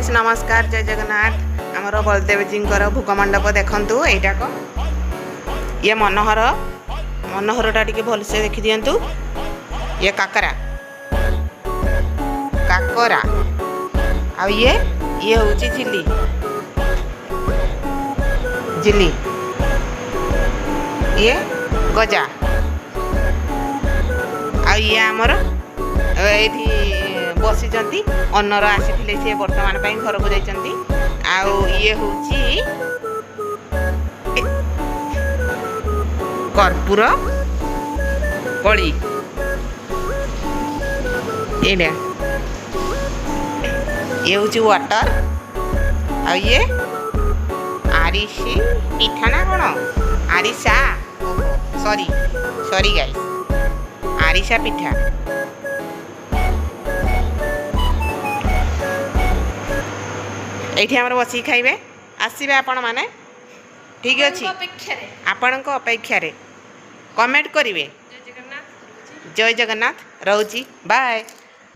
Friends नमस्कार जय जगन्नाथ आमर बलदेव जी भोग मंडप देखु यहीटा को ये मनोहर मनोहरटा टी भलसे देखी दिंतु ये काकरा काकरा आ ये हूँ झिली झिली ये गजा आ ये आमर ये बसी अनर आसी सी बर्तमान घर को जाती ये हूँ कर्पूर कली ये हूँ वाटर आ ये आरिसी पिठा ना कौन arisa sorry sorry guys arisa पिठा ये बस खाइबे आसबे आपण मैंने ठीक अच्छे आपण अपेक्षा कमेंट करेंगे जय जगन्नाथ रोची बाय।